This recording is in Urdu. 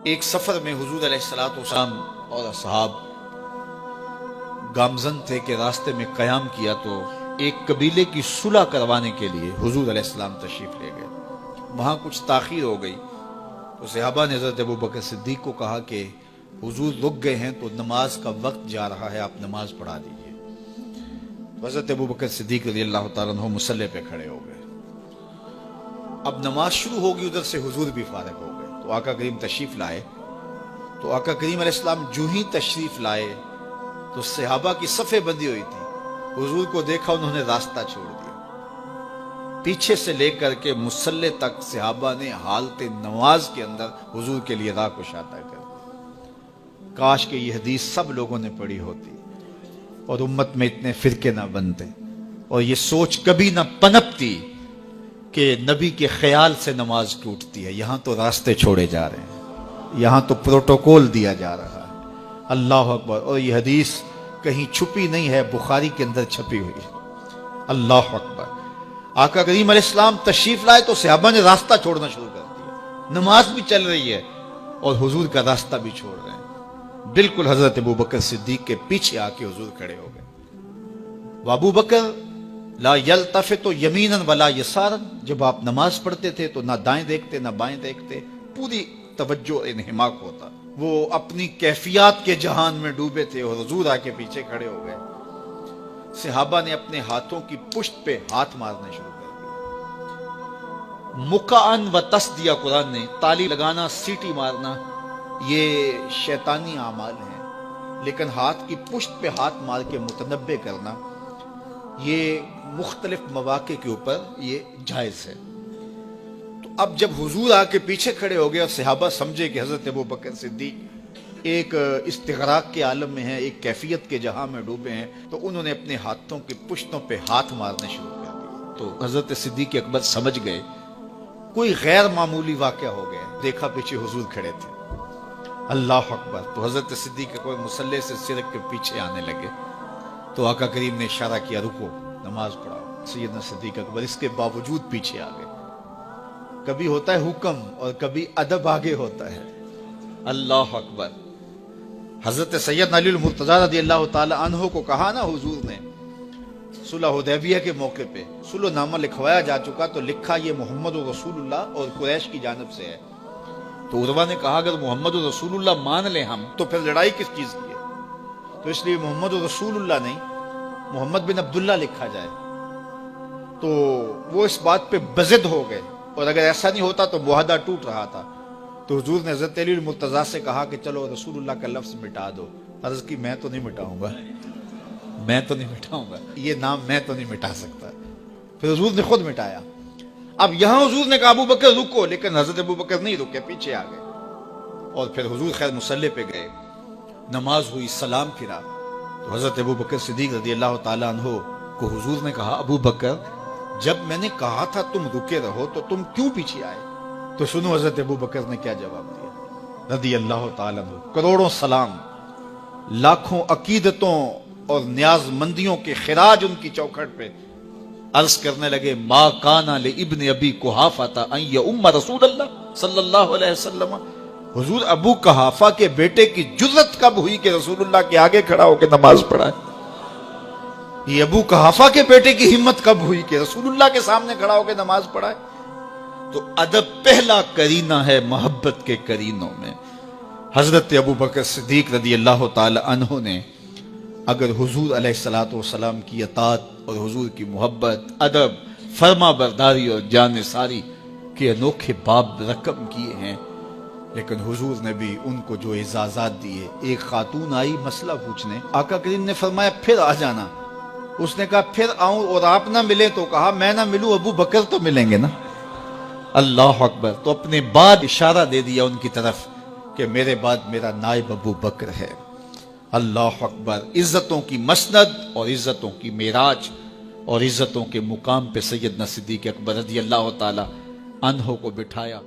ایک سفر میں حضور علیہ الصلوۃ والسلام اور اصحاب گامزن تھے کہ راستے میں قیام کیا تو ایک قبیلے کی صلح کروانے کے لیے حضور علیہ السلام تشریف لے گئے. وہاں کچھ تاخیر ہو گئی تو صحابہ نے حضرت ابوبکر صدیق کو کہا کہ حضور رک گئے ہیں تو نماز کا وقت جا رہا ہے، آپ نماز پڑھا دیجئے. حضرت ابوبکر صدیق رضی اللہ تعالیٰ عنہ مصلی پہ کھڑے ہو گئے. اب نماز شروع ہوگی، ادھر سے حضور بھی فارغ ہو گئے تو آقا کریم تشریف لائے. تو آقا کریم علیہ السلام جو ہی تشریف لائے تو صحابہ کی صفیں بندی ہوئی تھی. حضور کو دیکھا، انہوں نے راستہ چھوڑ دیا. پیچھے سے لے کر کے مصلی تک صحابہ نے حالت نماز کے اندر حضور کے لیے راہ کشادہ کر دی. کاش کہ یہ حدیث سب لوگوں نے پڑھی ہوتی اور امت میں اتنے فرقے نہ بنتے اور یہ سوچ کبھی نہ پنپتی کہ نبی کے خیال سے نماز ٹوٹتی ہے. یہاں تو راستے چھوڑے جا رہے ہیں، یہاں تو پروٹوکول دیا جا رہا ہے. اللہ اکبر. اور یہ حدیث کہیں چھپی نہیں ہے، بخاری کے اندر چھپی ہوئی ہے. اللہ اکبر. آقا کریم علیہ السلام تشریف لائے تو صحابہ نے راستہ چھوڑنا شروع کر دیا. نماز بھی چل رہی ہے اور حضور کا راستہ بھی چھوڑ رہے ہیں. بالکل حضرت ابوبکر صدیق کے پیچھے آ کے حضور کھڑے ہو گئے. ابو بکر لا یلتفت یمینا ولا یسارا، جب آپ نماز پڑھتے تھے تو نہ دائیں دیکھتے نہ بائیں دیکھتے، پوری توجہ انہماک ہوتا. وہ اپنی کیفیات کے جہان میں ڈوبے تھے اور حضور آ کے پیچھے کھڑے ہو گئے. صحابہ نے اپنے ہاتھوں کی پشت پہ ہاتھ مارنے شروع کر دیے. مکعن و تصدیہ، قرآن نے تالی لگانا، سیٹی مارنا یہ شیطانی اعمال ہیں، لیکن ہاتھ کی پشت پہ ہاتھ مار کے متنبع کرنا یہ مختلف مواقع کے اوپر یہ جائز ہے. تو اب جب حضور آ کے پیچھے کھڑے ہو گئے اور صحابہ سمجھے کہ حضرت ابوبکر صدیق ایک استغراق کے عالم میں ہیں، ایک کیفیت کے جہاں میں ڈوبے ہیں، تو انہوں نے اپنے ہاتھوں کی پشتوں پہ ہاتھ مارنے شروع کر دیے. تو حضرت صدیق اکبر سمجھ گئے کوئی غیر معمولی واقعہ ہو گیا. دیکھا پیچھے حضور کھڑے تھے. اللہ اکبر. تو حضرت صدیق اکبر مصلی سے سرک کے پیچھے آنے لگے تو آقا کریم نے اشارہ کیا رکو، نماز پڑھاؤ. سیدنا صدیق اکبر اس کے باوجود پیچھے آ گئے. کبھی ہوتا ہے حکم اور کبھی ادب آگے ہوتا ہے. اللہ اکبر. حضرت سیدنا علی المرتضیٰ رضی اللہ تعالی عنہ کو کہا نا حضور نے صلح حدیبیہ کے موقع پہ صلح نامہ لکھوایا جا چکا تو لکھا یہ محمد رسول اللہ اور قریش کی جانب سے ہے. تو عروہ نے کہا اگر محمد رسول اللہ مان لیں ہم تو پھر لڑائی کس چیز کی ہے؟ تو اس لیے محمد رسول اللہ نہیں، محمد بن عبداللہ لکھا جائے. تو وہ اس بات پہ بضد ہو گئے اور اگر ایسا نہیں ہوتا تو معاہدہ ٹوٹ رہا تھا. تو حضور نے حضرت علی المرتضیٰ سے کہا کہ چلو رسول اللہ کا لفظ مٹا دو. عرض کی میں تو نہیں مٹاؤں گا، میں تو نہیں مٹاؤں گا، یہ نام میں تو نہیں مٹا سکتا. پھر حضور نے خود مٹایا. اب یہاں حضور نے کہا ابو بکر رکو، لیکن حضرت ابو بکر نہیں رکے، پیچھے آ گئے. اور پھر حضور خیر مصلی پہ گئے، نماز ہوئی، سلام پھرا. تو حضرت ابو بکر صدیق رضی اللہ تعالیٰ عنہ کو حضور نے کہا ابو بکر جب میں نے کہا تھا تم رکے رہو تو تم کیوں پیچھے آئے؟ تو سنو حضرت ابو بکر نے کیا جواب دیا رضی اللہ تعالیٰ عنہ. کروڑوں سلام، لاکھوں عقیدتوں اور نیاز مندیوں کے خراج ان کی چوکھٹ پہ عرض کرنے لگے ما کانا لابن ابی قحافہ ان یؤم رسول اللہ صلی اللہ علیہ وسلم. حضور ابو قحافہ کے بیٹے کی جرت کب ہوئی کہ رسول اللہ کے آگے کھڑا ہو کے نماز پڑھائے؟ یہ ابو قحافہ کے بیٹے کی ہمت کب ہوئی کہ رسول اللہ کے سامنے کھڑا ہو کے نماز پڑھائے؟ تو ادب پہلا کرینہ ہے محبت کے کرینوں میں. حضرت ابو بکر صدیق رضی اللہ تعالی عنہ نے اگر حضور علیہ الصلوۃ والسلام کی اطاعت اور حضور کی محبت، ادب، فرما برداری اور جان ساری کے انوکھے باب رقم کیے ہیں، لیکن حضور نے بھی ان کو جو اعزازات دیے. ایک خاتون آئی مسئلہ پوچھنے، آقا کریم نے فرمایا پھر آ جانا. اس نے کہا پھر آؤں اور آپ نہ ملے؟ تو کہا میں نہ ملوں ابو بکر تو ملیں گے نا. اللہ اکبر. تو اپنے بعد اشارہ دے دیا ان کی طرف کہ میرے بعد میرا نائب ابو بکر ہے. اللہ اکبر. عزتوں کی مسند اور عزتوں کی معراج اور عزتوں کے مقام پہ سیدنا صدیق اکبر رضی اللہ تعالی عنہ کو بٹھایا.